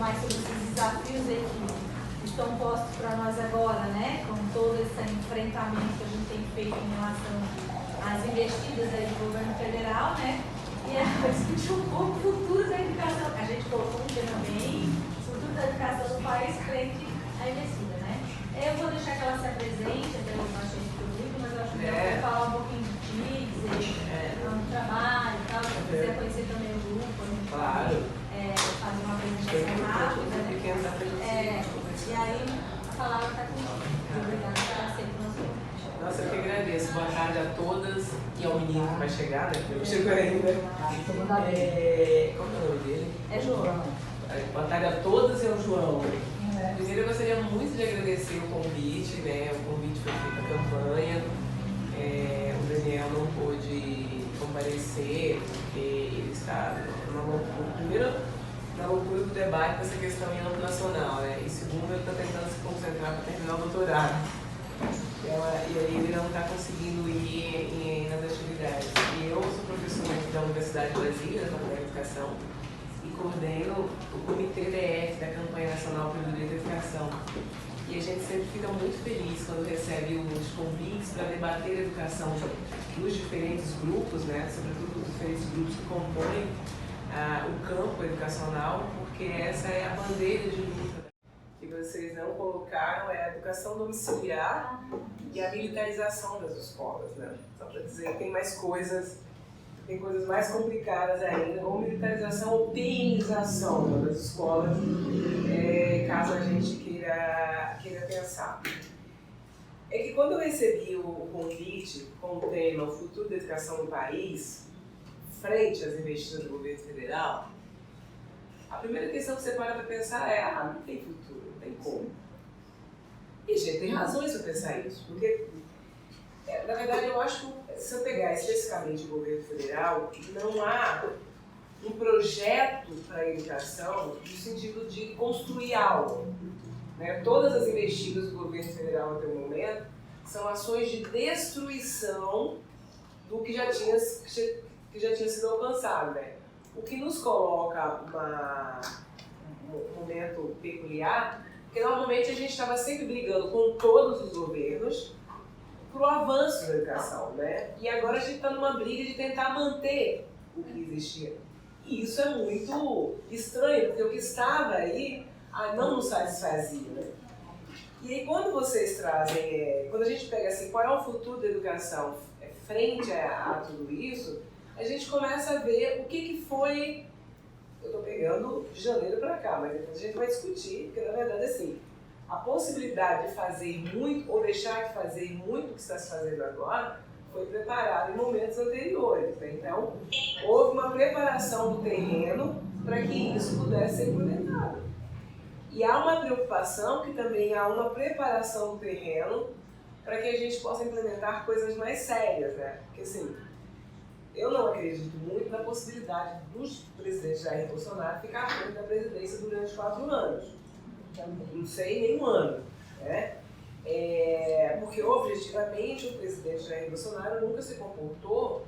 mais sobre esses desafios aí que estão postos para nós agora, né? Com todo esse enfrentamento que a gente tem feito em relação às investidas aí do governo federal, né? E a discutir um pouco o futuro da educação. A gente colocou um tema bem, o futuro da educação do país frente à investida, né? Eu vou deixar que ela se apresente, até eu achei isso público, mas eu acho que ela vai falar um pouquinho de ti, dizer do trabalho e tal, se quiser conhecer também o grupo, a gente claro. Fazer uma apresentação rápida, né? E aí a palavra está contigo. Obrigada por aceito o nosso convite. Nossa, eu que agradeço. Boa tarde a todas e ao menino que vai chegar, né? Que não chegou ainda. Como é o nome dele? É João. Boa tarde a todas e ao João. Primeiro eu gostaria muito de agradecer o convite, né? O convite foi feito à campanha. O Daniel não pôde comparecer porque ele está na loucura. Primeiro, na loucura do debate dessa questão em âmbito nacional, né? E segundo, ele está tentando se concentrar para terminar o doutorado. E aí ele não está conseguindo ir nas atividades. E eu sou professora aqui da Universidade de Brasília, da Faculdade de Educação, e coordeno o Comitê DF da Campanha Nacional pelo Direito à Educação. E a gente sempre fica muito feliz quando recebe os convites para debater a educação dos diferentes grupos, né? Sobretudo dos diferentes grupos que compõem o campo educacional, porque essa é a bandeira de luta que vocês não colocaram, é a educação domiciliar e a militarização das escolas, né? Só para dizer que tem mais coisas, tem coisas mais complicadas ainda, ou militarização ou PMização das escolas, caso a gente queira pensar. É que quando eu recebi o convite com o tema O Futuro da Educação no País, frente às investidas do governo federal, a primeira questão que você para pensar é: não tem futuro, não tem como. E, gente, tem razões para pensar isso, porque, na verdade, eu acho que se eu pegar especificamente o governo federal, não há um projeto para a educação no sentido de construir algo. Né? Todas as investidas do governo federal até o momento são ações de destruição do que já tinha sido alcançado, né? O que nos coloca um momento peculiar, porque normalmente a gente estava sempre brigando com todos os governos para o avanço da educação, né? E agora a gente está numa briga de tentar manter o que existia. E isso é muito estranho, porque o que estava aí não nos satisfazia, né? E aí quando vocês trazem, quando a gente pega assim, qual é o futuro da educação frente a tudo isso, a gente começa a ver o que foi, eu estou pegando de janeiro para cá, mas depois a gente vai discutir, porque na verdade assim, a possibilidade de fazer muito ou deixar de fazer muito o que está se fazendo agora foi preparada em momentos anteriores, né? Então houve uma preparação do terreno para que isso pudesse ser implementado. E há uma preocupação que também há uma preparação do terreno para que a gente possa implementar coisas mais sérias, né? Porque assim, eu não acredito muito na possibilidade do presidente Jair Bolsonaro ficar à frente da presidência durante 4 anos. Não sei, nem um ano. Né? Porque, objetivamente, o presidente Jair Bolsonaro nunca se comportou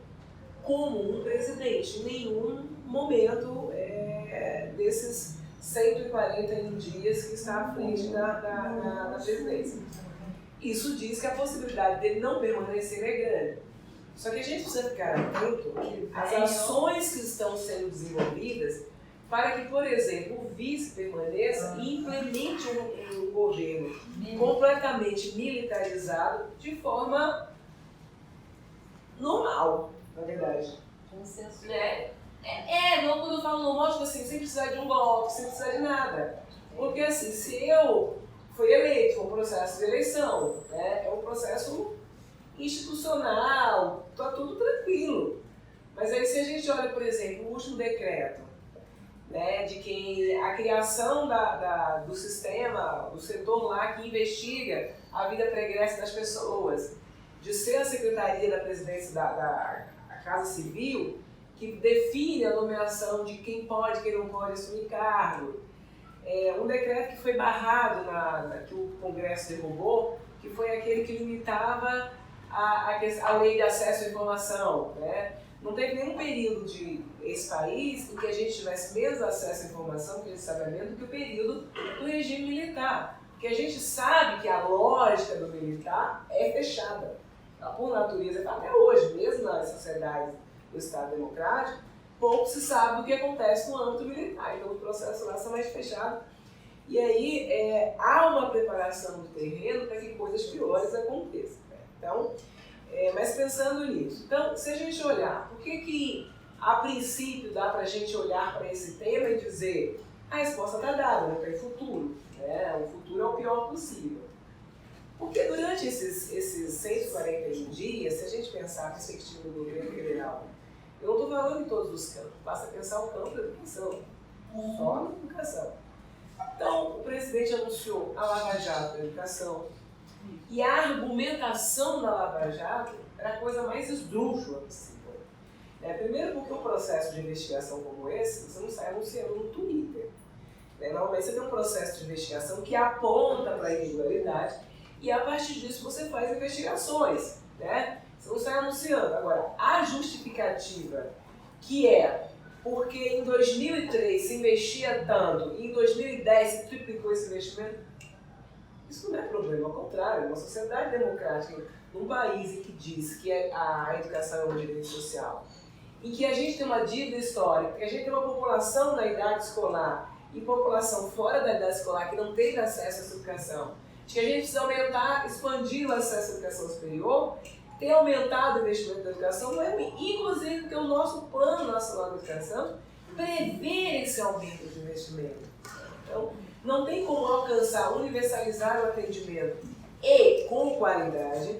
como um presidente, em nenhum momento desses 141 dias que está à frente da presidência. Isso diz que a possibilidade dele não permanecer é grande. Só que a gente precisa ficar atento às ações que estão sendo desenvolvidas para que, por exemplo, o vice permaneça e implemente um governo completamente militarizado de forma normal, na verdade. Quando eu falo normal, tipo assim, sem precisar de um golpe, sem precisar de nada. Porque assim, se eu fui eleito, foi um processo de eleição, né? É um processo institucional, está tudo tranquilo. Mas aí se a gente olha, por exemplo, o último decreto, né, de que a criação do sistema, do setor lá que investiga a vida pregressa das pessoas, de ser a Secretaria da Presidência da Casa Civil, que define a nomeação de quem pode e quem não pode assumir cargo. Um decreto que foi barrado, que o Congresso derrubou, que foi aquele que limitava a lei de acesso à informação, né? Não teve nenhum período desse país em que a gente tivesse menos acesso à informação, que a gente sabe menos, do que o período do regime militar. Porque a gente sabe que a lógica do militar é fechada. Por natureza, até hoje, mesmo nas sociedades do Estado Democrático, pouco se sabe do que acontece no âmbito militar. Então, os processos lá são mais fechados. E aí, há uma preparação do terreno para que coisas piores aconteçam. Né? Então, mas pensando nisso, então, se a gente olhar, por que a princípio dá para a gente olhar para esse tema e dizer a resposta está dada, né? Tem futuro, né? O futuro é o pior possível. Porque durante esses 141 dias, se a gente pensar a perspectiva do governo federal, eu não estou falando em todos os campos, basta pensar o campo da educação, só na educação. Então, o presidente anunciou a Lava Jato da educação, e a argumentação da Lava Jato era a coisa mais esdrúxula possível. Primeiro porque um processo de investigação como esse, você não sai anunciando no Twitter. Normalmente você tem um processo de investigação que aponta para a irregularidade e a partir disso você faz investigações. Né? Você não sai anunciando. Agora, a justificativa que é porque em 2003 se investia tanto e em 2010 se triplicou esse investimento, isso não é problema, ao contrário, uma sociedade democrática, num país em que diz que a educação é um direito social, em que a gente tem uma dívida histórica, que a gente tem uma população na idade escolar e população fora da idade escolar que não teve acesso a essa educação, de que a gente precisa aumentar, expandir o acesso à educação superior, ter aumentado o investimento na educação, inclusive porque o nosso Plano Nacional de Educação prevê esse aumento de investimento. Então, não tem como alcançar, universalizar o atendimento e com qualidade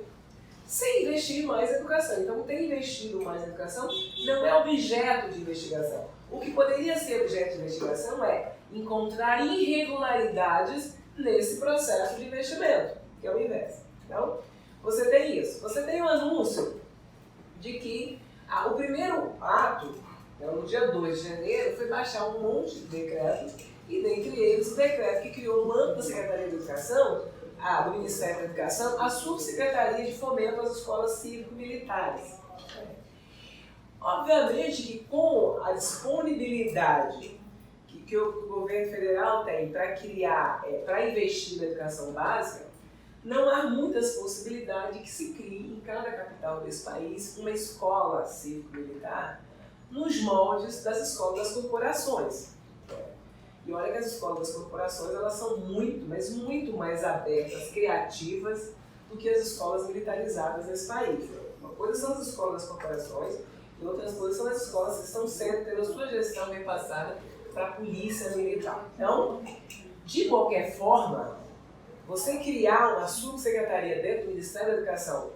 sem investir mais em educação. Então, ter investido mais em educação não é objeto de investigação. O que poderia ser objeto de investigação é encontrar irregularidades nesse processo de investimento, que é o inverso. Então, você tem isso. Você tem um anúncio de que o primeiro ato, no dia 2 de janeiro, foi baixar um monte de decretos, e dentre eles o decreto que criou no âmbito da Secretaria de Educação, do Ministério da Educação, a Subsecretaria de Fomento às Escolas Cívico-Militares. Obviamente que com a disponibilidade que o governo federal tem para criar, para investir na educação básica, não há muitas possibilidades de que se crie em cada capital desse país uma escola cívico-militar nos moldes das escolas das corporações. E olha que as escolas das corporações elas são muito, mas muito mais abertas, criativas do que as escolas militarizadas nesse país. Uma coisa são as escolas das corporações e outras coisas são as escolas que estão tendo a sua gestão repassada para a polícia militar. Então, de qualquer forma, você criar uma subsecretaria dentro do Ministério da Educação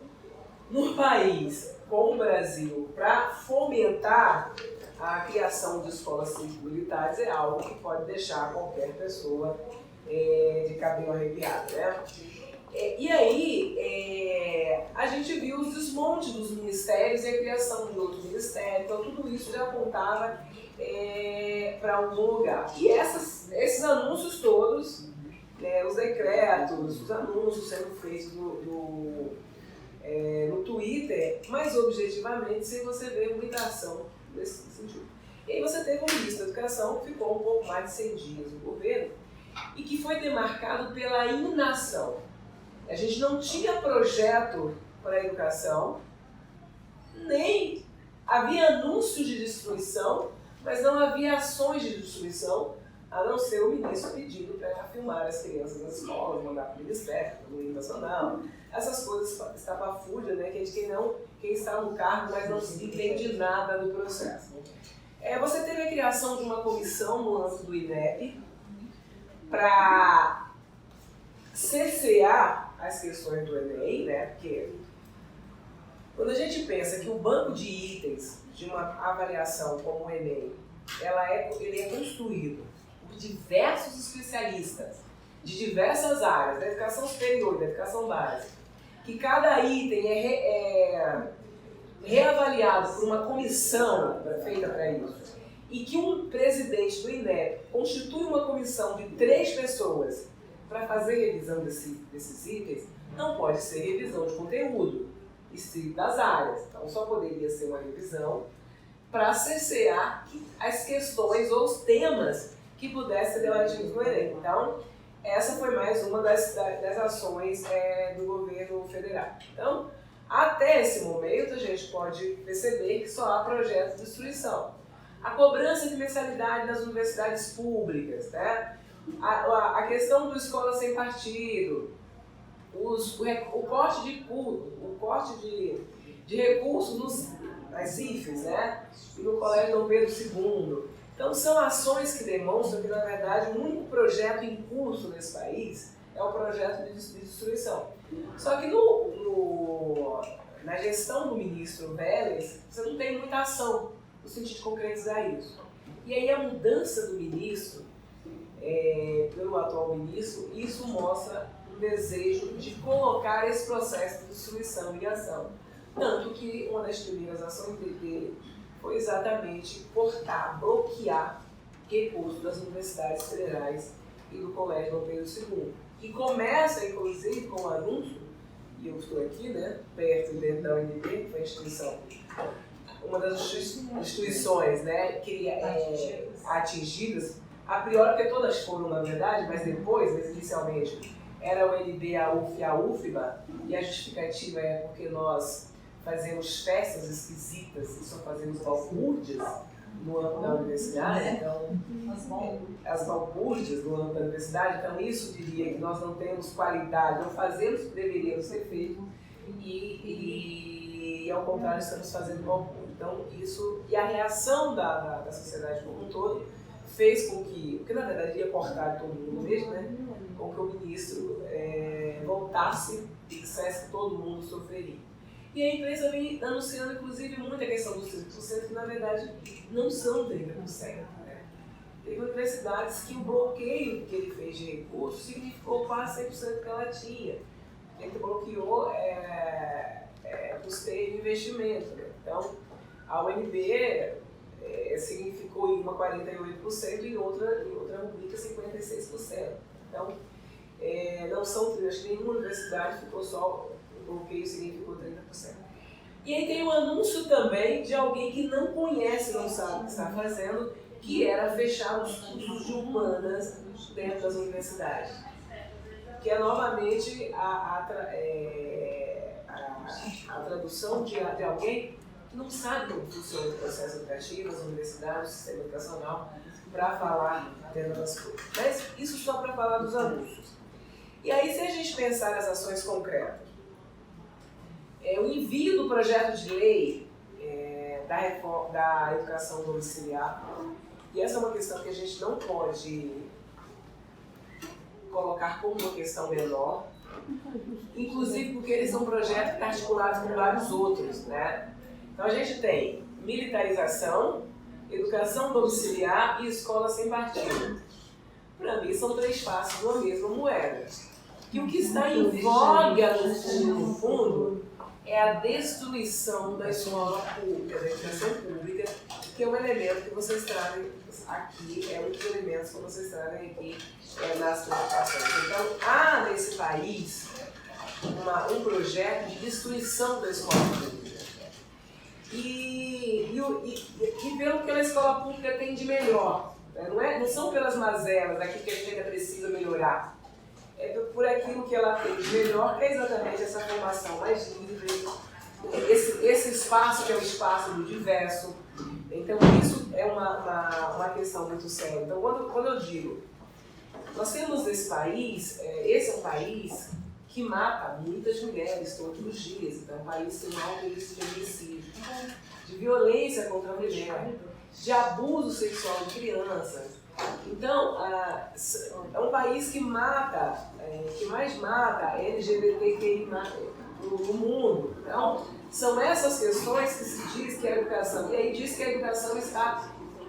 num país como o Brasil para fomentar a criação de escolas cívico-militares é algo que pode deixar qualquer pessoa de cabelo arrepiado, né? E aí, a gente viu os desmontes dos ministérios e a criação de outro ministério, então tudo isso já apontava para algum lugar. E esses anúncios todos, os decretos, os anúncios sendo feitos no Twitter, mas objetivamente, sem você ver muita ação nesse sentido. E aí você teve um ministro da Educação que ficou um pouco mais de 100 dias no governo e que foi demarcado pela inação. A gente não tinha projeto para a educação, nem havia anúncios de destruição, mas não havia ações de destruição, a não ser o ministro pedindo para filmar as crianças nas escolas, mandar para o Ministério, para o hino nacional, essas coisas estapafúrdias, né, que a gente quem está no cargo, mas não se entende nada do processo. Você teve a criação de uma comissão no âmbito do INEP para cercear as questões do Enem, né, porque quando a gente pensa que o banco de itens de uma avaliação como o Enem, ele é construído por diversos especialistas de diversas áreas, da educação superior, da educação básica, que cada item é reavaliado por uma comissão feita para isso, e que um presidente do INEP constitui uma comissão de 3 pessoas para fazer revisão desses itens, não pode ser revisão de conteúdo, e sim das áreas. Então só poderia ser uma revisão para cercear as questões ou os temas que pudessem ser debatidos no Enem. Então, essa foi mais uma das ações do governo federal. Então, até esse momento, a gente pode perceber que só há projetos de destruição. A cobrança de mensalidade nas universidades públicas, né? A questão do escola sem partido, o corte de recursos nas IFES, né? E no Colégio Dom Pedro II. Então, são ações que demonstram que, na verdade, o único projeto em curso nesse país é o projeto de destruição. Só que na gestão do ministro Vélez, você não tem muita ação no sentido de concretizar isso. E aí a mudança do ministro, pelo atual ministro, isso mostra um desejo de colocar esse processo de destruição em ação. Tanto que uma das primeiras ações dele foi exatamente cortar, bloquear recursos das universidades federais e do Colégio Dom Pedro II. Que começa, inclusive, com o anúncio, e eu estou aqui, né, perto e dentro da UNB, que foi a instituição, uma das instituições, né, atingidas, a priori, porque todas foram, na verdade, mas inicialmente, era a UNB, a UF e a UFBA, e a justificativa é porque nós fazemos festas esquisitas e só fazemos balbúrdias no âmbito da universidade, então, as balbúrdias no âmbito da universidade, então isso diria que nós não temos qualidade, não fazemos o que deveríamos ser feito e ao contrário, estamos fazendo balbúrdia. Então, isso, e a reação da sociedade como um todo fez com que, porque na verdade ia cortar todo mundo mesmo, né, com que o ministro voltasse e dissesse que todo mundo sofreria. E a imprensa vem anunciando, inclusive, muito a questão dos 30%, que na verdade não são 30%. Né? Teve universidades que o bloqueio que ele fez de recursos significou quase 100% que ela tinha. Ele bloqueou custeio de investimento. Né? Então, a UNB significou em uma 48% e em outra rubrica 56%. Então, não são 30%, acho que nenhuma universidade ficou só. O bloqueio significou 30%. E aí tem um anúncio também de alguém que não conhece, não sabe o que está fazendo, que era fechar os cursos de humanas dentro das universidades. Que é novamente a tradução de alguém que não sabe como funciona o processo educativo, as universidades, o sistema educacional, para falar dentro das coisas. Mas isso só para falar dos anúncios. E aí, se a gente pensar nas ações concretas, o envio do projeto de lei da educação domiciliar, e essa é uma questão que a gente não pode colocar como uma questão menor, inclusive porque eles são projetos articulados com vários outros, né? Então a gente tem militarização, educação domiciliar e escola sem partido. Para mim são três faces de uma mesma moeda. E o que está em voga no fundo é a destruição da escola pública, da educação pública, que é um elemento que vocês trazem aqui, é um dos elementos que vocês trazem aqui nas preocupações. Então, há nesse país um projeto de destruição da escola pública. E pelo que a escola pública tem de melhor. Não são pelas mazelas aqui que a gente ainda precisa melhorar. É por aquilo que ela tem de melhor, que é exatamente essa formação mais livre, esse espaço que é o espaço do diverso. Então isso é uma questão muito séria. Então quando eu digo, nós temos nesse país, esse é um país que mata muitas mulheres todos os dias. Então é um país que tem um alto índice de homicídio, de violência contra a mulher, de abuso sexual de crianças. Então, é um país que mais mata LGBTQI no mundo. Então, são essas questões que se diz que a educação, e aí diz que a educação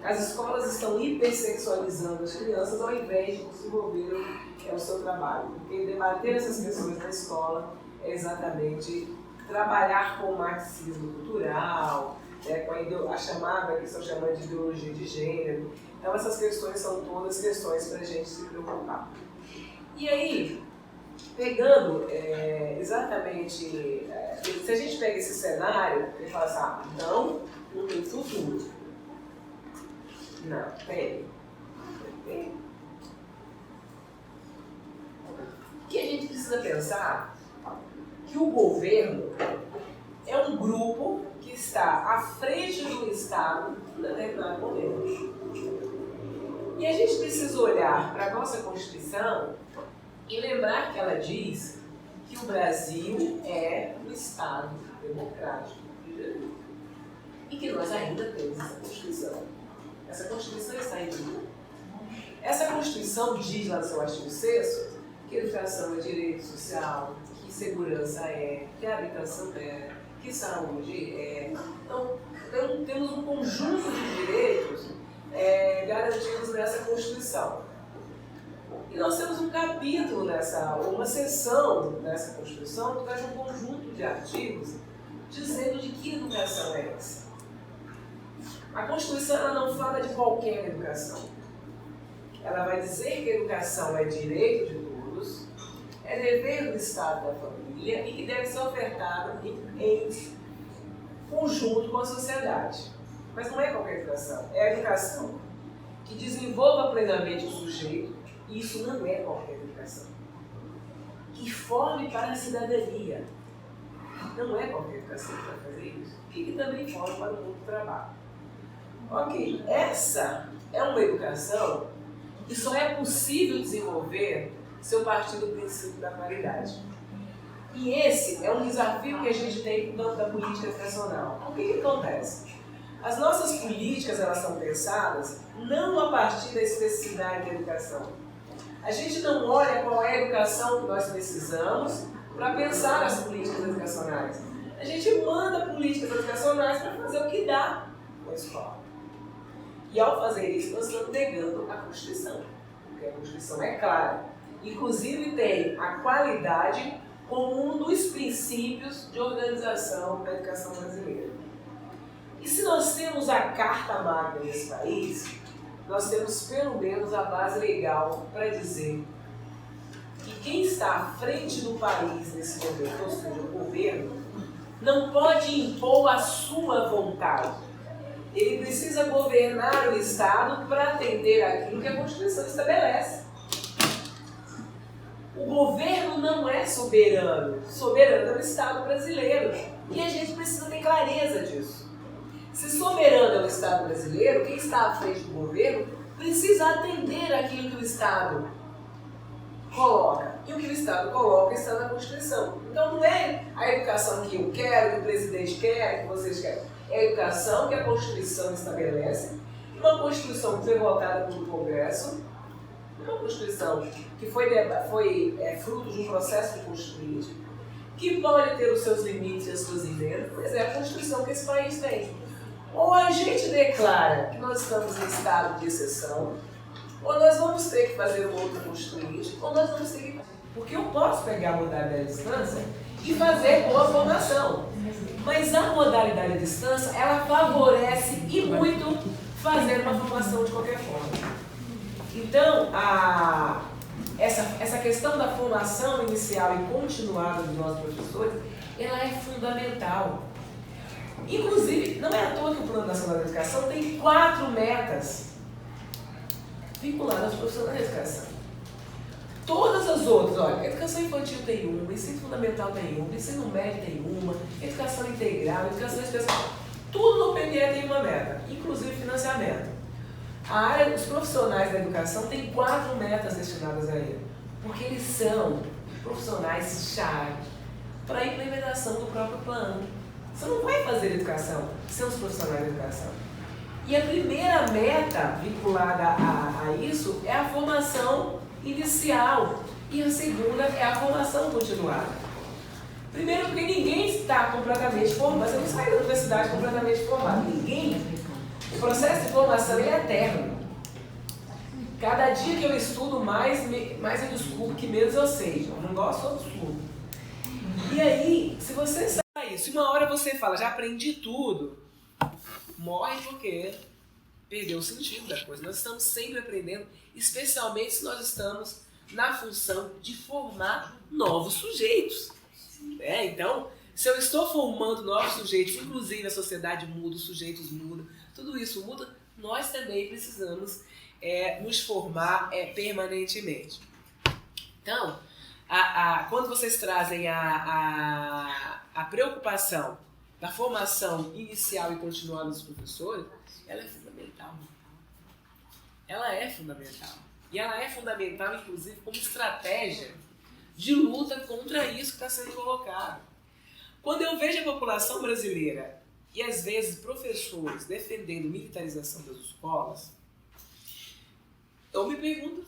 as escolas estão hipersexualizando as crianças ao invés de desenvolver o seu trabalho. Porque debater essas questões na escola é exatamente trabalhar com o marxismo cultural, com a chamada, que estão chamando de ideologia de gênero. Então essas questões são todas questões para a gente se preocupar. E aí, pegando exatamente, se a gente pega esse cenário e fala assim, então não tem futuro. Não, tem. Tem. O que a gente precisa pensar que o governo é um grupo que está à frente do Estado em determinado momento. E a gente precisa olhar para a nossa Constituição e lembrar que ela diz que o Brasil é um Estado democrático e que nós ainda temos essa Constituição. Essa Constituição está em vigor. Essa Constituição diz lá no seu artigo 6º que educação é direito social, que segurança é, que habitação é, que saúde é. Então temos um conjunto de direitos garantidos nessa Constituição. E nós temos um capítulo uma seção nessa Constituição que traz um conjunto de artigos dizendo de que educação é essa. A Constituição ela não fala de qualquer educação. Ela vai dizer que a educação é direito de todos, é dever do Estado e da família e que deve ser ofertada em conjunto com a sociedade. Mas não é qualquer educação, é a educação que desenvolva plenamente o sujeito, e isso não é qualquer educação. Que forme para a cidadania. Não é qualquer educação que vai fazer isso. E que também forme para o mundo do trabalho. Ok, essa é uma educação que só é possível desenvolver se eu partir do princípio da paridade. E esse é um desafio que a gente tem no campo da política educacional. O que acontece? As nossas políticas elas são pensadas não a partir da especificidade da educação. A gente não olha qual é a educação que nós precisamos para pensar as políticas educacionais. A gente manda políticas educacionais para fazer o que dá com a escola. E ao fazer isso, nós estamos negando a Constituição, porque a Constituição é clara. Inclusive tem a qualidade como um dos princípios de organização da educação brasileira. E se nós temos a Carta Magna desse país, nós temos pelo menos a base legal para dizer que quem está à frente do país nesse momento, ou seja, o governo, não pode impor a sua vontade. Ele precisa governar o Estado para atender aquilo que a Constituição estabelece. O governo não é soberano. Soberano é o Estado brasileiro. E a gente precisa ter clareza disso. Se soberano é o Estado brasileiro, quem está à frente do governo precisa atender aquilo que o Estado coloca. E o que o Estado coloca está na Constituição. Então não é a educação que eu quero, que o presidente quer, que vocês querem. É a educação que a Constituição estabelece, uma Constituição que foi votada pelo Congresso, uma Constituição que foi fruto de um processo de constituinte, que pode ter os seus limites e as suas emendas, mas é a Constituição que esse país tem. Ou a gente declara que nós estamos em estado de exceção, ou nós vamos ter que fazer um outro constituinte, ou nós vamos ter que... Porque eu posso pegar a modalidade à distância e fazer boa formação. Mas a modalidade à distância, ela favorece e muito fazer uma formação de qualquer forma. Então, essa questão da formação inicial e continuada dos nossos professores, ela é fundamental. Inclusive, não é à toa que o Plano Nacional da Educação tem 4 metas vinculadas aos profissionais da educação. Todas as outras, olha, educação infantil tem uma, ensino fundamental tem uma, ensino médio tem uma, educação integral, educação especial, tudo no PNE tem uma meta, inclusive financiamento. A área dos profissionais da educação tem 4 metas destinadas a ele, porque eles são profissionais-chave para a implementação do próprio plano. Você não vai fazer educação sem os profissionais da educação. E a primeira meta vinculada a isso é a formação inicial e a segunda é a formação continuada. Primeiro porque ninguém está completamente formado, você não sai da universidade completamente formado, ninguém. O processo de formação é eterno. Cada dia que eu estudo mais eu descubro que menos eu sei. Eu não gosto, eu estudo. E aí, se você sabe isso, e uma hora você fala, já aprendi tudo, morre porque perdeu o sentido da coisa. Nós estamos sempre aprendendo, especialmente se nós estamos na função de formar novos sujeitos. Então, Se eu estou formando novos sujeitos, inclusive a sociedade muda, os sujeitos mudam, tudo isso muda, nós também precisamos nos formar permanentemente. Então, quando vocês trazem a preocupação da formação inicial e continuada dos professores, ela é fundamental. Ela é fundamental. E ela é fundamental, inclusive, como estratégia de luta contra isso que está sendo colocado. Quando eu vejo a população brasileira e, às vezes, professores defendendo militarização das escolas, eu me pergunto,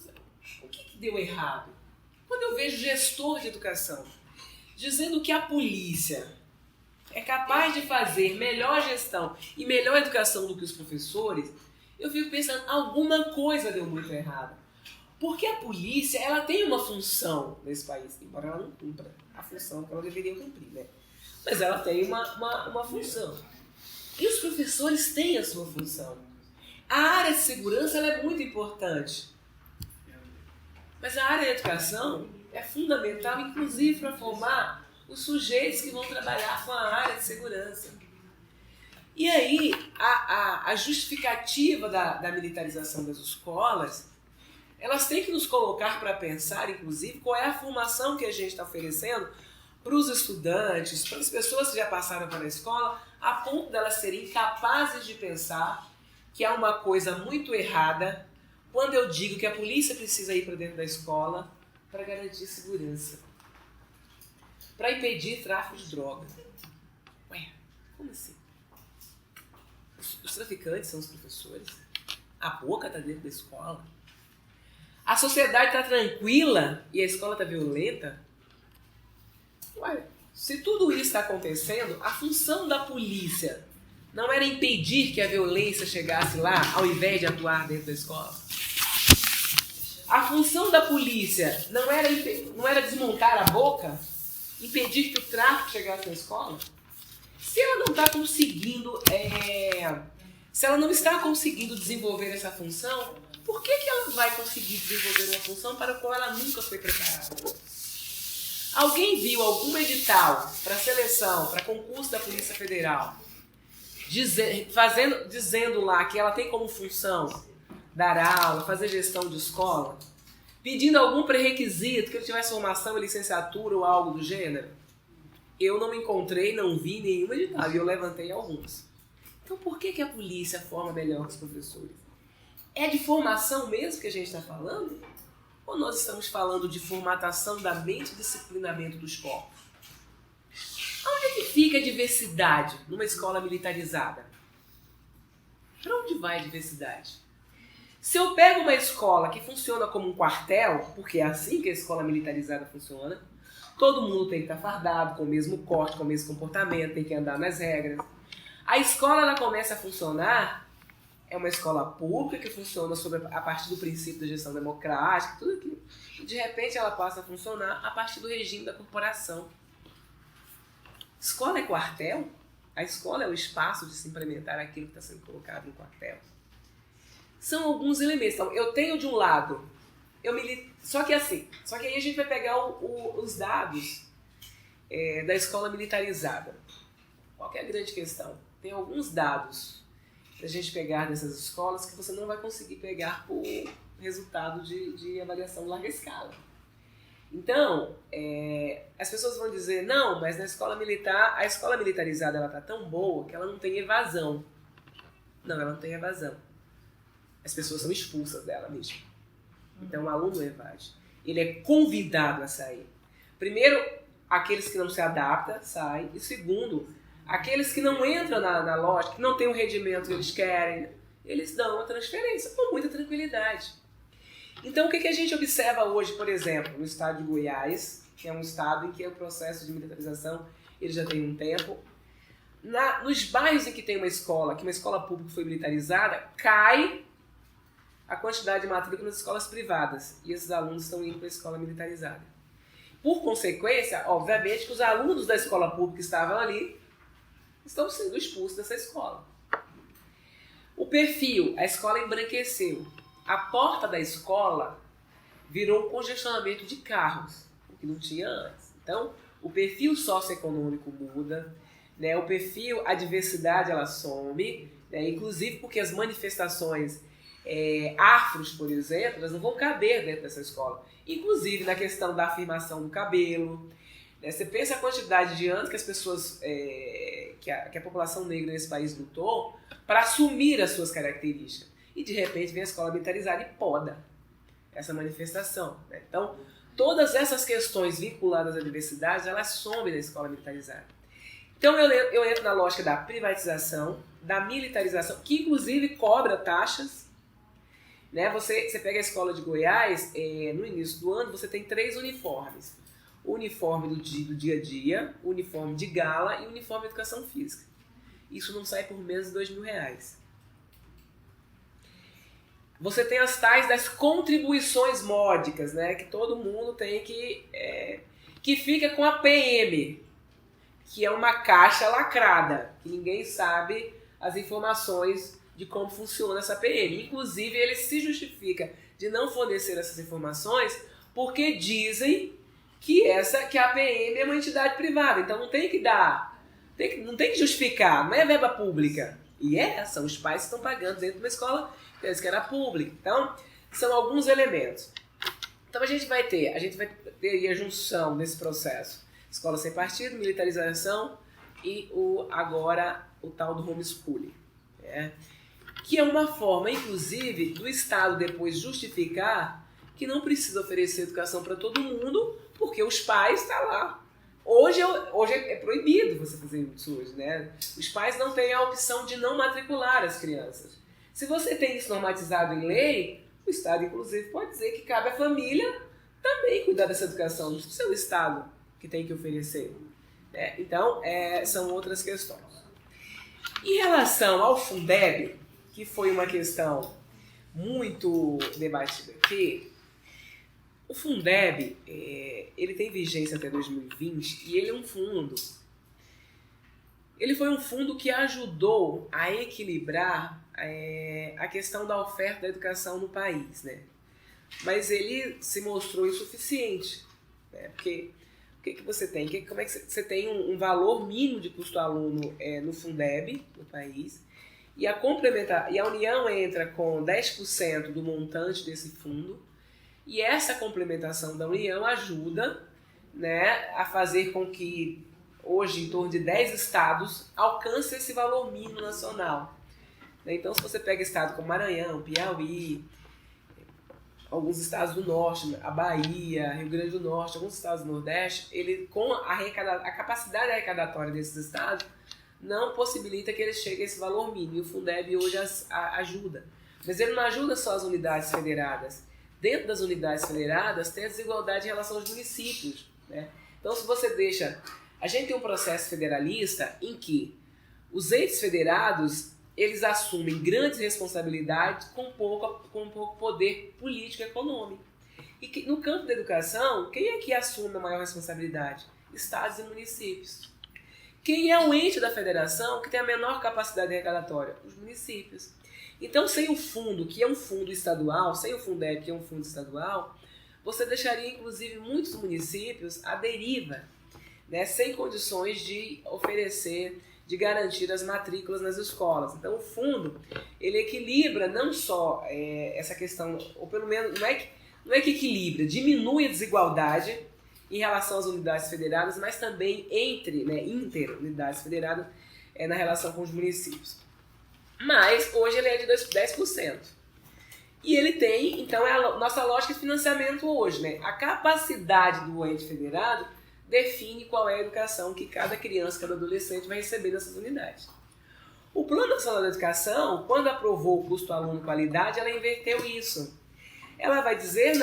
o que deu errado? Quando eu vejo gestor de educação dizendo que a polícia é capaz de fazer melhor gestão e melhor educação do que os professores, eu fico pensando, alguma coisa deu muito errado. Porque a polícia, ela tem uma função nesse país, embora ela não cumpra a função que ela deveria cumprir, né? Mas ela tem uma função. E os professores têm a sua função. A área de segurança ela é muito importante. Mas a área de educação é fundamental, inclusive, para formar os sujeitos que vão trabalhar com a área de segurança. E aí, a justificativa da militarização das escolas, elas têm que nos colocar para pensar, inclusive, qual é a formação que a gente está oferecendo para os estudantes, para as pessoas que já passaram pela escola, a ponto delas serem capazes de pensar que há uma coisa muito errada quando eu digo que a polícia precisa ir para dentro da escola para garantir segurança, para impedir tráfico de droga. Ué, como assim? Os traficantes são os professores? A boca está dentro da escola? A sociedade está tranquila e a escola está violenta? Ué, se tudo isso está acontecendo, a função da polícia não era impedir que a violência chegasse lá, ao invés de atuar dentro da escola? A função da polícia não era desmontar a boca, impedir que o tráfico chegasse na escola? Se ela não está conseguindo, se ela não está conseguindo desenvolver essa função, por que ela vai conseguir desenvolver uma função para a qual ela nunca foi preparada? Alguém viu algum edital para seleção, para concurso da Polícia Federal, dizendo lá que ela tem como função dar aula, fazer gestão de escola, pedindo algum pré-requisito, que ele tivesse formação em licenciatura ou algo do gênero? Eu não encontrei, não vi nenhum edital, e eu levantei alguns. Então por que a polícia forma melhor que os professores? É de formação mesmo que a gente está falando? Ou nós estamos falando de formatação da mente e disciplinamento dos corpos? Onde é que fica a diversidade numa escola militarizada? Para onde vai a diversidade? Se eu pego uma escola que funciona como um quartel, porque é assim que a escola militarizada funciona, todo mundo tem que estar fardado, com o mesmo corte, com o mesmo comportamento, tem que andar nas regras. A escola ela começa a funcionar, é uma escola pública que funciona a partir do princípio da gestão democrática, tudo aquilo. E de repente ela passa a funcionar a partir do regime da corporação. Escola é quartel? A escola é o espaço de se implementar aquilo que está sendo colocado no quartel. São alguns elementos. Então, eu tenho de um lado, só que aí a gente vai pegar os dados da escola militarizada. Qual que é a grande questão? Tem alguns dados para a gente pegar dessas escolas que você não vai conseguir pegar por resultado de avaliação larga escala. Então, as pessoas vão dizer, não, mas na escola militar, a escola militarizada ela está tão boa que ela não tem evasão. Não, ela não tem evasão. As pessoas são expulsas dela mesmo. Então o aluno evade. Ele é convidado a sair. Primeiro, aqueles que não se adaptam saem. E segundo, aqueles que não entram na lógica, que não tem o rendimento que eles querem, eles dão uma transferência com muita tranquilidade. Então o que a gente observa hoje, por exemplo, no estado de Goiás, que é um estado em que o processo de militarização ele já tem um tempo, nos bairros em que tem uma escola pública foi militarizada, cai a quantidade de matrícula nas escolas privadas e esses alunos estão indo para a escola militarizada. Por consequência, obviamente, que os alunos da escola pública que estavam ali estão sendo expulsos dessa escola. O perfil, a escola embranqueceu. A porta da escola virou um congestionamento de carros, o que não tinha antes. Então, o perfil socioeconômico muda, né? O perfil, a diversidade ela some, né? Inclusive porque as manifestações afros, por exemplo, elas não vão caber dentro dessa escola. Inclusive na questão da afirmação do cabelo. Né? Você pensa a quantidade de anos que as pessoas, que a população negra nesse país lutou para assumir as suas características. E de repente vem a escola militarizada e poda essa manifestação. Né? Então, todas essas questões vinculadas à diversidade, elas somem na escola militarizada. Então eu entro na lógica da privatização, da militarização, que inclusive cobra taxas. Né? Você pega a escola de Goiás, no início do ano você tem 3 uniformes. O uniforme do dia a dia, o uniforme de gala e o uniforme de educação física. Isso não sai por menos de R$2.000. Você tem as tais das contribuições módicas, né? Que todo mundo tem que fica com a PM, que é uma caixa lacrada, que ninguém sabe as informações de como funciona essa PM. Inclusive, ele se justifica de não fornecer essas informações porque dizem que a PM é uma entidade privada. Então não tem que dar, não tem que justificar, não é verba pública. E são os pais que estão pagando dentro de uma escola que era pública. Então, são alguns elementos. Então a gente vai ter a junção nesse processo. Escola sem partido, militarização e agora o tal do homeschooling. Né? Que é uma forma, inclusive, do Estado depois justificar que não precisa oferecer educação para todo mundo, porque os pais estão lá. Hoje é proibido você fazer isso hoje, né? Os pais não têm a opção de não matricular as crianças. Se você tem isso normatizado em lei, o Estado, inclusive, pode dizer que cabe à família também cuidar dessa educação, não precisa ser o Estado que tem que oferecer. Né? Então, são outras questões. Em relação ao Fundeb, que foi uma questão muito debatida aqui, o Fundeb, ele tem vigência até 2020 e ele é um fundo. Ele foi um fundo que ajudou a equilibrar a questão da oferta da educação no país, né? Mas ele se mostrou insuficiente, né? Porque o que você tem? Como é que você tem um valor mínimo de custo aluno no Fundeb, no país, e a União entra com 10% do montante desse fundo, e essa complementação da União ajuda, né, a fazer com que hoje em torno de 10 estados alcancem esse valor mínimo nacional. Então, se você pega estados como Maranhão, Piauí, alguns estados do Norte, a Bahia, Rio Grande do Norte, alguns estados do Nordeste, ele, com a capacidade arrecadatória desses estados, não possibilita que eles cheguem a esse valor mínimo. E o Fundeb hoje ajuda. Mas ele não ajuda só as unidades federadas. Dentro das unidades federadas tem a desigualdade em relação aos municípios. Né? Então, se você deixa... A gente tem um processo federalista em que os entes federados, eles assumem grandes responsabilidades com pouco poder político e econômico. E que, no campo da educação, quem é que assume a maior responsabilidade? Estados e municípios. Quem é o ente da federação que tem a menor capacidade arrecadatória? Os municípios. Então, sem o fundo, que é um fundo estadual, sem o Fundeb, que é um fundo estadual, você deixaria, inclusive, muitos municípios à deriva, né, sem condições de oferecer, de garantir as matrículas nas escolas. Então, o fundo, ele equilibra não só essa questão, ou pelo menos, não é que equilibra, diminui a desigualdade em relação às unidades federadas, mas também inter-unidades federadas na relação com os municípios. Mas hoje ele é de 10%. E ele tem, então, a nossa lógica de financiamento hoje, né? A capacidade do ente federado define qual é a educação que cada criança, cada adolescente vai receber nessas unidades. O Plano Nacional da Educação, quando aprovou o custo aluno qualidade, ela inverteu isso. Ela vai dizer,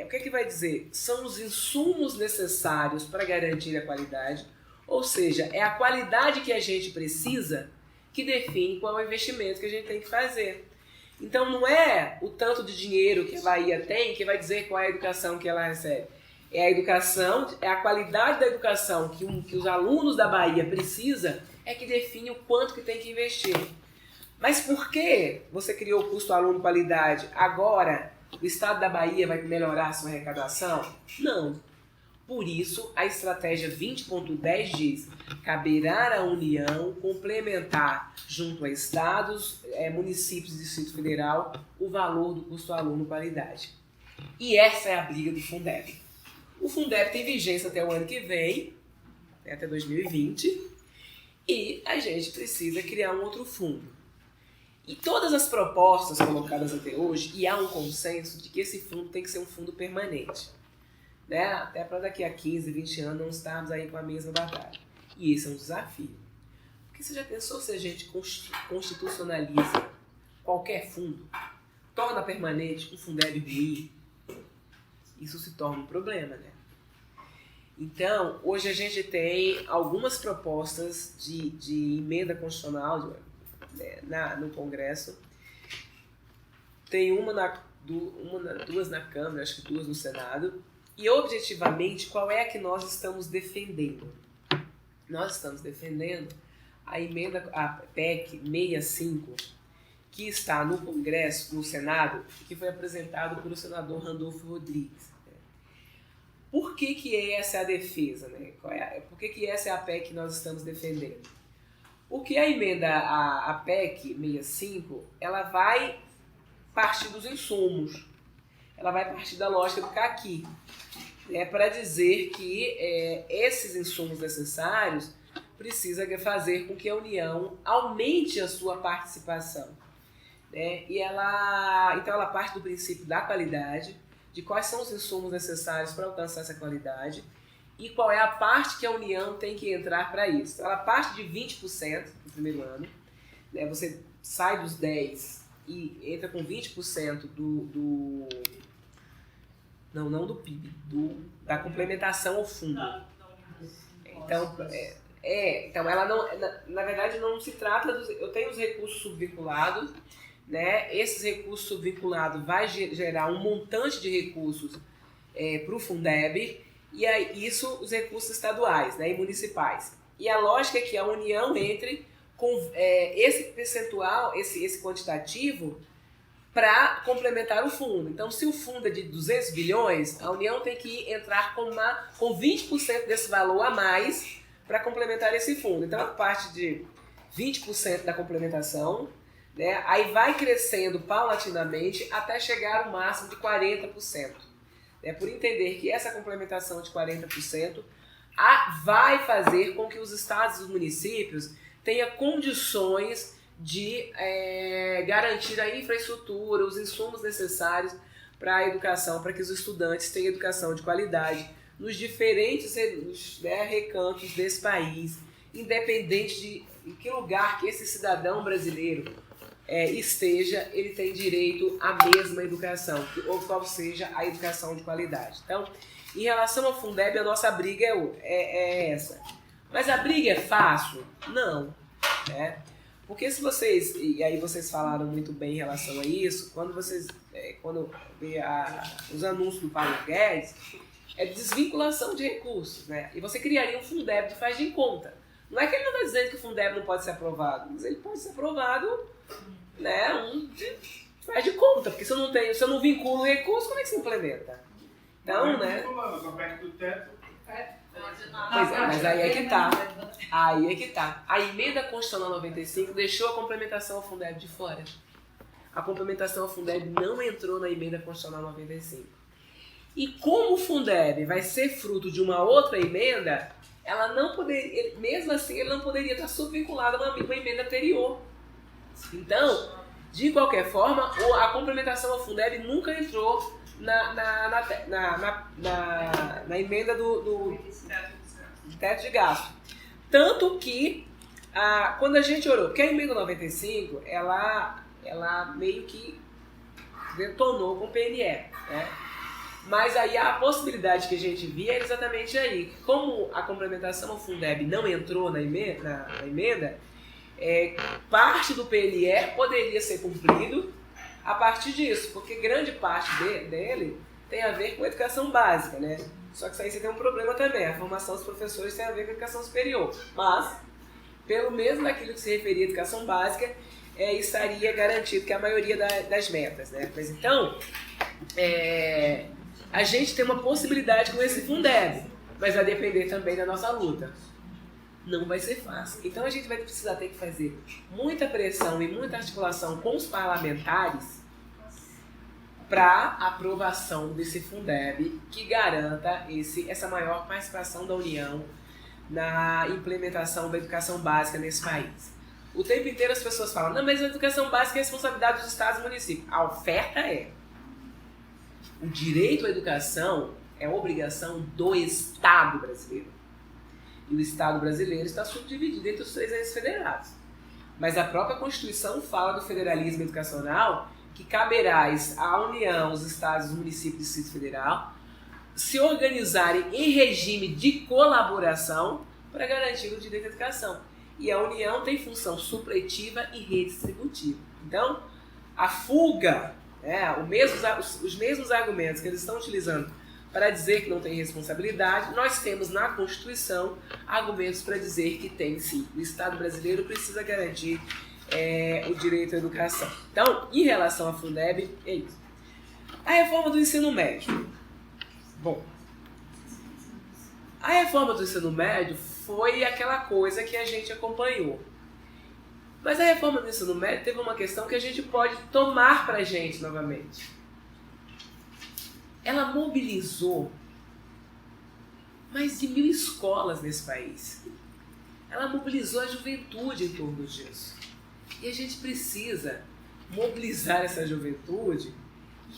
o que vai dizer? São os insumos necessários para garantir a qualidade, ou seja, é a qualidade que a gente precisa que define qual é o investimento que a gente tem que fazer. Então não é o tanto de dinheiro que a Bahia tem que vai dizer qual é a educação que ela recebe. É a educação, é a qualidade da educação que os alunos da Bahia precisam que define o quanto que tem que investir. Mas por que você criou o custo aluno qualidade? Agora o estado da Bahia vai melhorar a sua arrecadação? Não. Por isso, a estratégia 20.10 diz: caberá à União complementar junto a estados, municípios e Distrito Federal o valor do custo aluno paridade. E essa é a briga do Fundeb. O Fundeb tem vigência até o ano que vem, até 2020, e a gente precisa criar um outro fundo. E todas as propostas colocadas até hoje, e há um consenso de que esse fundo tem que ser um fundo permanente. Né? Até para daqui a 15, 20 anos não estarmos aí com a mesma batalha. E esse é um desafio. Porque você já pensou se a gente constitucionaliza qualquer fundo, torna permanente um Fundeb ruim? Isso se torna um problema, né? Então, hoje a gente tem algumas propostas de emenda constitucional no Congresso. Tem duas na Câmara, acho que 2 no Senado. E objetivamente, qual é a que nós estamos defendendo? Nós estamos defendendo a PEC 65, que está no Congresso, no Senado, que foi apresentado pelo senador Randolfo Rodrigues. Por que essa é a defesa? Né? Por que essa é a PEC que nós estamos defendendo? Porque a emenda, a PEC 65, ela vai partir dos insumos. Ela vai partir da lógica do caqui. Para dizer que esses insumos necessários precisa fazer com que a União aumente a sua participação. E então ela parte do princípio da qualidade, de quais são os insumos necessários para alcançar essa qualidade e qual é a parte que a União tem que entrar para isso. Ela parte de 20% no primeiro ano, você sai dos 10% e entra com 20% não do PIB, da complementação ao fundo. Então ela não, na verdade não se trata eu tenho os recursos subvinculados, né? Esses recursos subvinculados vai gerar um montante de recursos para o Fundeb, e aí isso os recursos estaduais, né, e municipais. E a lógica é que a União entre com esse percentual, esse quantitativo, para complementar o fundo. Então, se o fundo é de 200 bilhões, a União tem que entrar com 20% desse valor a mais para complementar esse fundo. Então, a parte de 20% da complementação, né, aí vai crescendo paulatinamente até chegar ao máximo de 40%. Por entender que essa complementação de 40% vai fazer com que os estados e os municípios tenham condições de garantir a infraestrutura, os insumos necessários para a educação, para que os estudantes tenham educação de qualidade nos diferentes recantos desse país, independente de em que lugar que esse cidadão brasileiro esteja, ele tem direito à mesma educação, ou qual seja a educação de qualidade. Então, em relação ao Fundeb, a nossa briga é essa. Mas a briga é fácil? Não. Porque se vocês, e aí vocês falaram muito bem em relação a isso, quando vê os anúncios do Paulo Guedes, é desvinculação de recursos, né? E você criaria um Fundeb de faz de conta. Não é que ele não está dizendo que o Fundeb não pode ser aprovado, mas ele pode ser aprovado, né, faz de conta, porque se eu não vinculo o recurso, como é que se implementa? Então, né? Pois mas aí é que tá. A emenda constitucional 95 deixou a complementação ao Fundeb de fora. A complementação ao Fundeb não entrou na emenda constitucional 95. E como o Fundeb vai ser fruto de uma outra emenda, ela não poderia, mesmo assim, ele não poderia estar subvinculado a uma emenda anterior. Então, de qualquer forma, a complementação ao Fundeb nunca entrou na emenda do teto de gasto. Tanto que, quando a gente olhou, porque a emenda 95, ela meio que detonou com o PNE, né? Mas aí a possibilidade que a gente via era exatamente aí. Como a complementação ao Fundeb não entrou na emenda, parte do PNE poderia ser cumprido a partir disso, porque grande parte dele tem a ver com a educação básica, né? Só que isso aí você tem um problema também, a formação dos professores tem a ver com a educação superior. Mas, pelo menos naquilo que se referia à educação básica, estaria garantido que a maioria das metas, né? Mas então, a gente tem uma possibilidade com esse Fundeb. mas vai depender também da nossa luta. Não vai ser fácil. Então a gente vai precisar ter que fazer muita pressão e muita articulação com os parlamentares para aprovação desse Fundeb que garanta essa maior participação da União na implementação da educação básica nesse país. O tempo inteiro as pessoas falam, não, mas a educação básica é responsabilidade dos estados e municípios. A oferta é. O direito à educação é obrigação do Estado brasileiro. E o Estado brasileiro está subdividido entre os 3 entes federados. Mas a própria Constituição fala do federalismo educacional, que caberá à União, os estados, os municípios e o Distrito Federal se organizarem em regime de colaboração para garantir o direito à educação. E a União tem função supletiva e redistributiva. Então, a fuga, os mesmos argumentos que eles estão utilizando para dizer que não tem responsabilidade, nós temos na Constituição argumentos para dizer que tem sim. O Estado brasileiro precisa garantir o direito à educação. Então, em relação à Fundeb, é isso. A reforma do ensino médio. Bom, a reforma do ensino médio foi aquela coisa que a gente acompanhou. Mas a reforma do ensino médio teve uma questão que a gente pode tomar para a gente novamente. Ela mobilizou mais de 1000 escolas nesse país. Ela mobilizou a juventude em torno disso. E a gente precisa mobilizar essa juventude,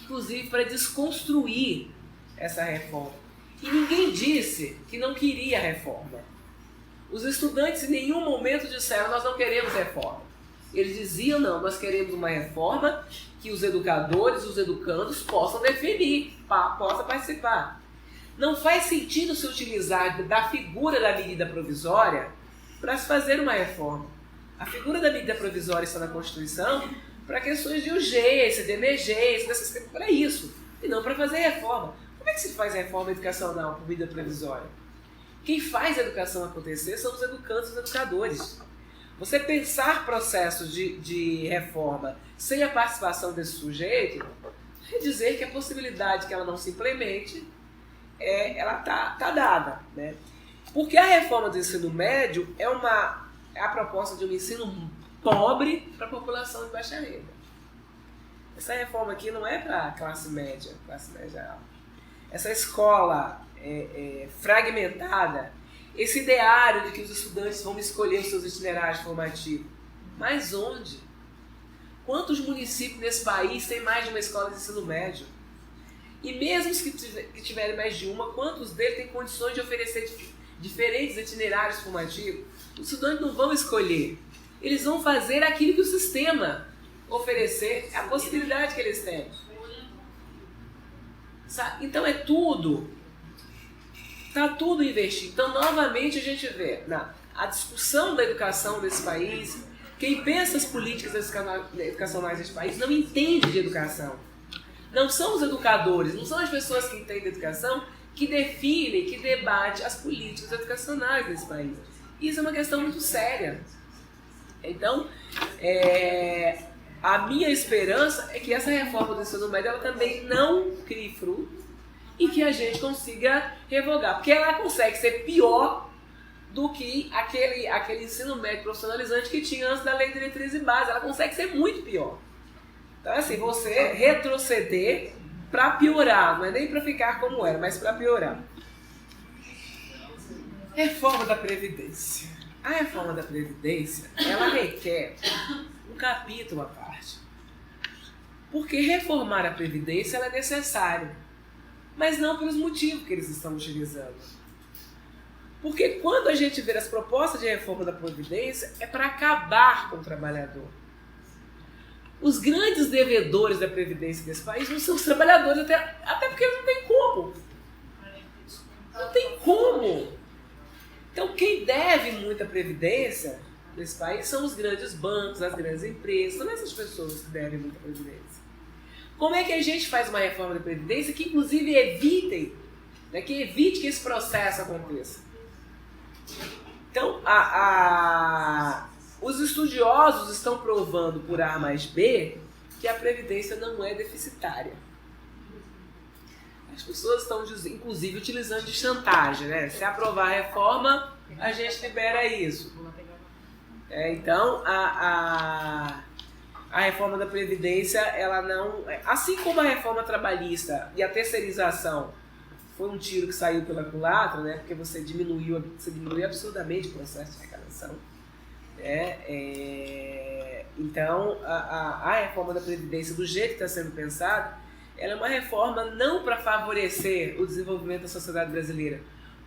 inclusive para desconstruir essa reforma. E ninguém disse que não queria reforma. Os estudantes em nenhum momento disseram, nós não queremos reforma. Eles diziam, não, nós queremos uma reforma que os educadores, os educandos possam definir, possam participar. Não faz sentido se utilizar da figura da medida provisória para se fazer uma reforma. A figura da medida provisória está na Constituição para questões de urgência, de emergência, para isso, e não para fazer reforma. Como é que se faz reforma educacional por medida provisória? Quem faz a educação acontecer são os educandos e os educadores. Você pensar processos de reforma sem a participação desse sujeito é dizer que a possibilidade que ela não se implemente ela tá dada, né? Porque a reforma do ensino médio é a proposta de um ensino pobre para a população de baixa renda. Essa reforma aqui não é para a classe média alta. Essa escola fragmentada, esse ideário de que os estudantes vão escolher os seus itinerários formativos. Mas onde? Quantos municípios nesse país têm mais de uma escola de ensino médio? E mesmo os que tiverem mais de uma, quantos deles têm condições de oferecer diferentes itinerários formativos? Os estudantes não vão escolher. Eles vão fazer aquilo que o sistema oferecer, a possibilidade que eles têm. Então está tudo investido. Então, novamente, a gente vê a discussão da educação desse país. Quem pensa as políticas educacionais desse país não entende de educação. Não são os educadores, não são as pessoas que entendem de educação que definem, que debatem as políticas educacionais desse país. Isso é uma questão muito séria. Então, a minha esperança é que essa reforma do ensino médio ela também não crie frutos e que a gente consiga revogar. Porque ela consegue ser pior do que aquele ensino médio profissionalizante que tinha antes da Lei de Diretriz e Base. Ela consegue ser muito pior. Então, assim, você retroceder para piorar, não é nem para ficar como era, mas para piorar. Reforma da Previdência. A reforma da Previdência, ela requer um capítulo à parte. Porque reformar a Previdência ela é necessário, mas não pelos motivos que eles estão utilizando. Porque quando a gente vê as propostas de reforma da Previdência, é para acabar com o trabalhador. Os grandes devedores da Previdência desse país não são os trabalhadores, até porque não tem como. Não tem como. Então, quem deve muita Previdência nesse país são os grandes bancos, as grandes empresas, são essas pessoas que devem muita Previdência. Como é que a gente faz uma reforma da Previdência que, inclusive, evite que esse processo aconteça? Então, os estudiosos estão provando por A mais B que a Previdência não é deficitária. as pessoas estão, inclusive, utilizando de chantagem, né? Se aprovar a reforma, a gente libera isso. Então, a reforma da Previdência, ela não... Assim como a reforma trabalhista e a terceirização foi um tiro que saiu pela culatra, né? Porque você diminui absurdamente o processo de arrecadação. Então, a reforma da Previdência, do jeito que está sendo pensada, ela é uma reforma não para favorecer o desenvolvimento da sociedade brasileira,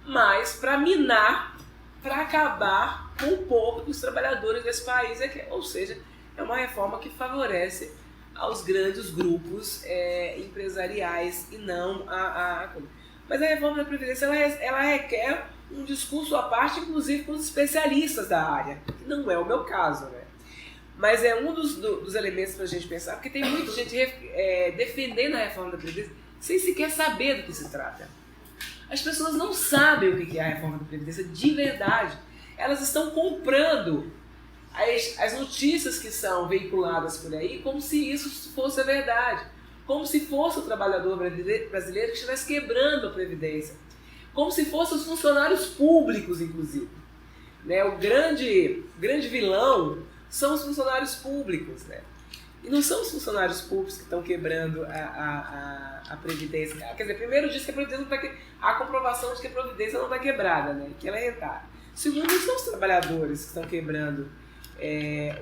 mas para minar, para acabar com um pouco dos trabalhadores desse país. Ou seja, é uma reforma que favorece aos grandes grupos empresariais e não a... Mas a reforma da Previdência ela requer um discurso à parte, inclusive com os especialistas da área, que não é o meu caso, né? Mas é um dos elementos para a gente pensar, porque tem muita gente defendendo a reforma da Previdência sem sequer saber do que se trata. As pessoas não sabem o que é a reforma da Previdência de verdade. Elas estão comprando as notícias que são veiculadas por aí como se isso fosse a verdade. Como se fosse o trabalhador brasileiro que estivesse quebrando a Previdência. Como se fossem os funcionários públicos, inclusive. Né? O grande vilão são os funcionários públicos. Né? E não são os funcionários públicos que estão quebrando a Previdência. Quer dizer, primeiro diz que a Previdência não está a comprovação de que a Previdência não está quebrada, né? Que ela é rentável. Segundo, são os trabalhadores que estão quebrando,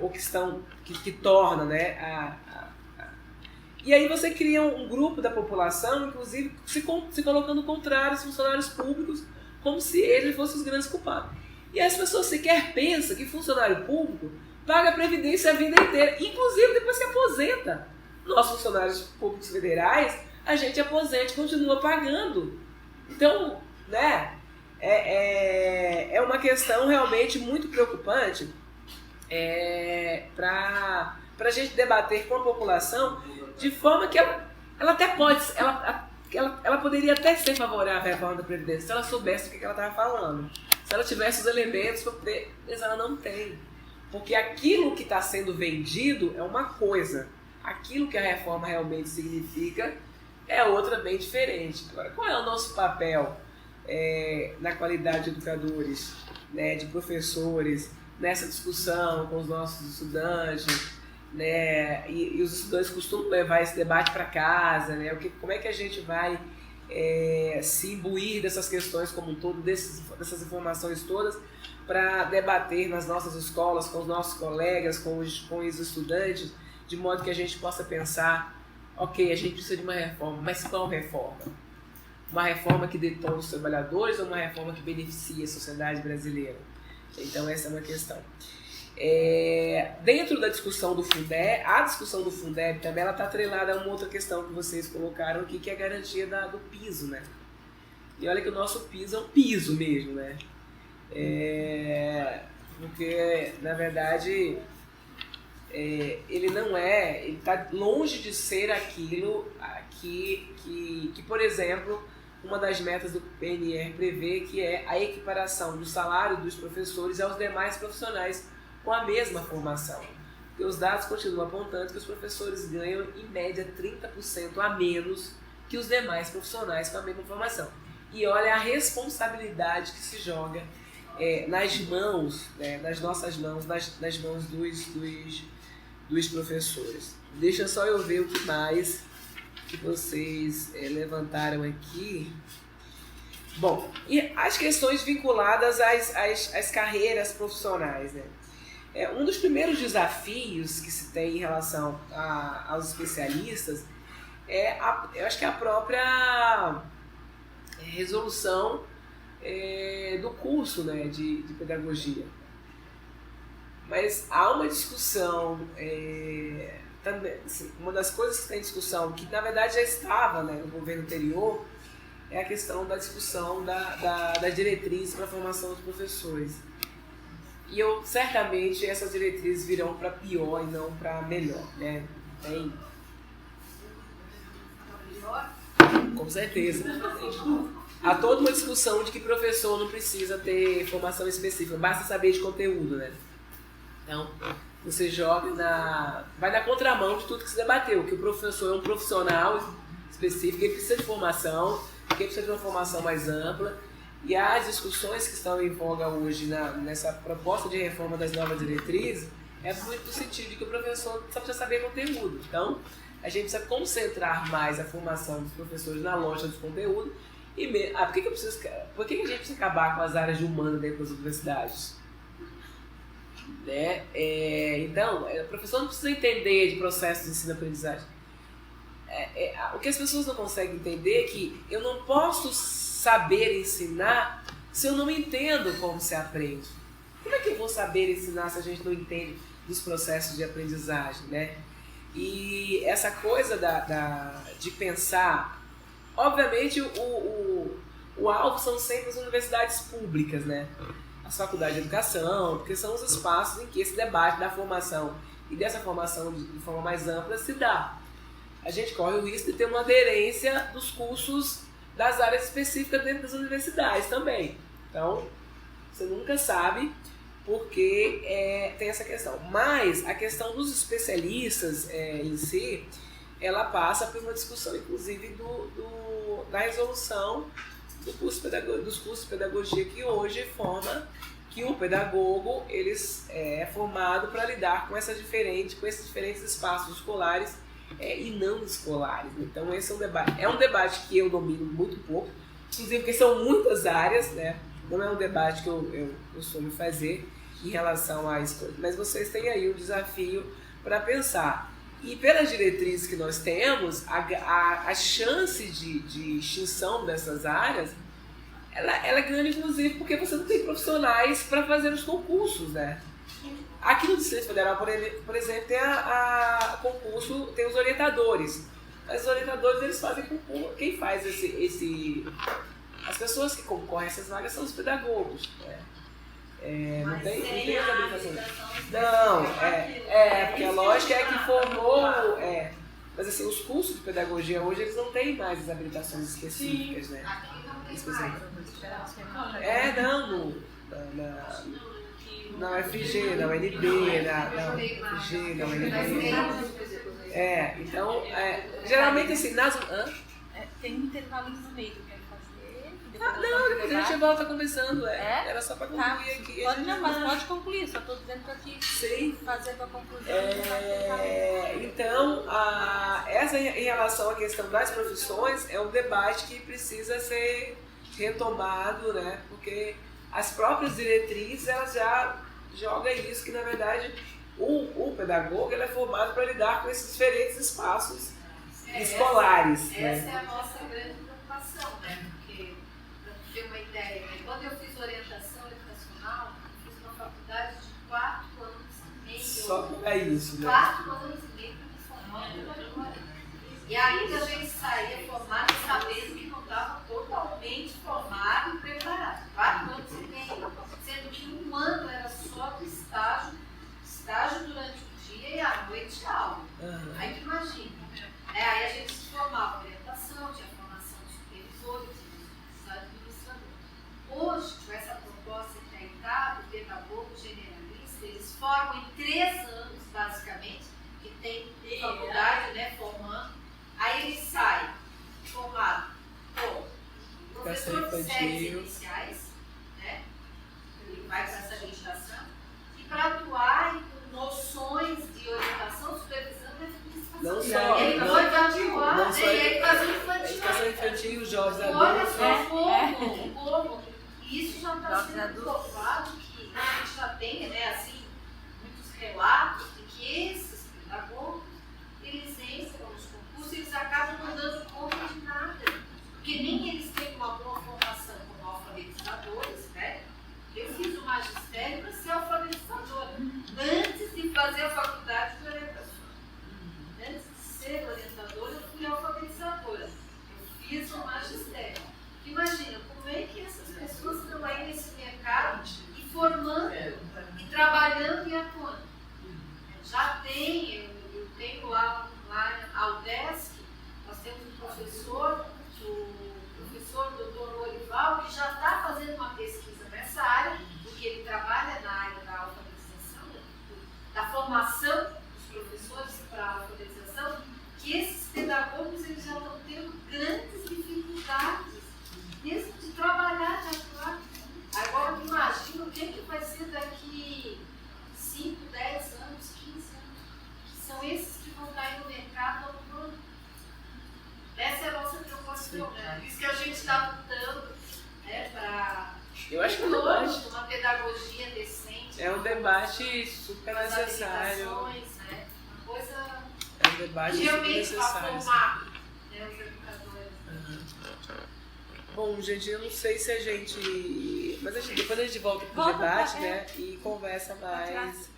ou que tornam, né, E aí você cria um grupo da população, inclusive, se colocando contrário aos funcionários públicos, como se eles fossem os grandes culpados. E as pessoas sequer pensam que funcionário público paga a Previdência a vida inteira, inclusive depois se aposenta. Nós, funcionários públicos federais, a gente aposenta e continua pagando. Então, né, é uma questão realmente muito preocupante para a gente debater com a população, de forma que ela até pode, ela poderia até ser favorável à reforma da Previdência se ela soubesse o que ela estava falando, se ela tivesse os elementos para poder, mas ela não tem, porque aquilo que está sendo vendido é uma coisa, aquilo que a reforma realmente significa é outra bem diferente. Agora, qual é o nosso papel na qualidade de educadores, né, de professores, nessa discussão com os nossos estudantes, né? E os estudantes costumam levar esse debate para casa, né? Como é que a gente vai se imbuir dessas questões como um todo, dessas informações todas, para debater nas nossas escolas, com os nossos colegas, com os estudantes, de modo que a gente possa pensar, ok, a gente precisa de uma reforma, mas qual reforma? Uma reforma que detona os trabalhadores ou uma reforma que beneficia a sociedade brasileira? Então essa é uma questão. Dentro da discussão do Fundeb, a discussão do Fundeb também está atrelada a uma outra questão que vocês colocaram aqui, que é a garantia do piso, né? E olha que o nosso piso é um piso mesmo, né? Porque, na verdade, ele não ele está longe de ser aquilo que, por exemplo, uma das metas do PNR prevê, que é a equiparação do salário dos professores aos demais profissionais com a mesma formação. Porque os dados continuam apontando que os professores ganham, em média, 30% a menos que os demais profissionais com a mesma formação. E olha a responsabilidade que se joga nas mãos, nas nossas mãos, nas mãos dos professores. Deixa só eu ver o que mais que vocês levantaram aqui. Bom, e as questões vinculadas às carreiras profissionais, né? Um dos primeiros desafios que se tem em relação aos especialistas eu acho que é a própria resolução do curso, né, de pedagogia. Mas há uma discussão, também, assim, uma das coisas que tem discussão, que na verdade já estava, né, no governo anterior, é a questão da discussão da diretriz para a formação dos professores. E certamente essas diretrizes virão para pior e não para melhor, né? Com certeza. Há toda uma discussão de que professor não precisa ter formação específica, basta saber de conteúdo, né? Então, você vai na contramão de tudo que se debateu, que o professor é um profissional específica, ele precisa de formação, porque ele precisa de uma formação mais ampla. E as discussões que estão em voga hoje nessa proposta de reforma das novas diretrizes é muito no sentido de que o professor só precisa saber conteúdo. Então, a gente precisa concentrar mais a formação dos professores na lógica do conteúdo. Por que a gente precisa acabar com as áreas de humano dentro das universidades? Né? Então, o professor não precisa entender de processos de ensino-aprendizagem. O que as pessoas não conseguem entender é que eu não posso saber ensinar se eu não entendo como se aprende. Como é que eu vou saber ensinar se a gente não entende dos processos de aprendizagem, né? E essa coisa de pensar, obviamente o alvo são sempre as universidades públicas, né? As faculdades de educação, porque são os espaços em que esse debate da formação e dessa formação de forma mais ampla se dá. A gente corre o risco de ter uma aderência dos cursos das áreas específicas dentro das universidades também. Então, você nunca sabe porque tem essa questão. Mas a questão dos especialistas em si, ela passa por uma discussão, inclusive, da resolução dos cursos de pedagogia que hoje forma que o pedagogo é formado para lidar com esses diferentes espaços escolares e não escolares. Então esse é um debate. É um debate que eu domino muito pouco, inclusive porque são muitas áreas, né? Não é um debate que eu soube fazer em relação a isso. Mas vocês têm aí um desafio para pensar. E pelas diretrizes que nós temos, a chance de extinção dessas áreas, ela é grande, inclusive, porque você não tem profissionais para fazer os concursos, né? Aqui no Distrito Federal, por exemplo, tem concurso, tem os orientadores. Mas os orientadores, eles fazem concurso. Quem faz as pessoas que concorrem a essas vagas são os pedagogos, né? Não tem as habilitações. Não, porque a lógica é que formou. Mas assim, os cursos de pedagogia hoje, eles não têm mais as habilitações específicas, né? Na UFG, na UNB, na UFG, na UNB. Então, geralmente assim, tem um intervalo no meio que eu quero fazer. Depois a gente volta conversando. Era só para concluir aqui. Mas pode concluir, só estou dizendo para ti fazer a tua conclusão. Então, essa em relação à questão das profissões é um debate que precisa ser retomado, né? Porque as próprias diretrizes, elas já jogam isso, que na verdade o pedagogo ele é formado para lidar com esses diferentes espaços escolares. Essa é a nossa grande preocupação, né? Porque, para ter uma ideia, quando eu fiz orientação educacional, eu fiz uma faculdade de 4 anos e meio. Só para isso, né? 4 anos e meio para me formar educadora. E ainda a gente saía formado sabendo que não estava totalmente formado e preparado. 4 anos e meio, sendo que 1 ano era só do estágio durante o dia e à noite aula. Aí tu imagina. Aí a gente se formava orientação, tinha formação de supervisores, de administrador. Hoje, com essa proposta que é entrada, o pedagogo generalista, eles formam em 3 anos, basicamente, que tem faculdade, né, formando. Aí ele sai formado por professor de séries iniciais, né? Ele vai para essa legislação, e para atuar em noções de orientação, supervisão e administração. Não só. Ele pode atuar em educação infantil. Educação infantil, jovens adultos. Olha só como. E isso já está sendo provado que a gente já tem, né, assim, muitos relatos de que esses pedagogos, eles entram nos concursos e eles acabam não dando conta de nada. Porque nem eles têm uma boa formação como alfabetizadores, né? Eu fiz o magistério para ser alfabetizadora, antes de fazer a faculdade de orientação. Antes de ser orientadora, eu fui alfabetizadora. Eu fiz o magistério. Imagina, como é que essas pessoas estão aí nesse mercado Isso que a gente está lutando, né, para Eu acho que é um debate. uma pedagogia decente. É um debate super com as necessário. habilitações, né? Uma coisa É um debate que super realmente vai necessário. formar, né, os educadores. Bom, gente, eu não sei se a gente. Mas depois a gente volta pro Volta debate, pra- né? E conversa mais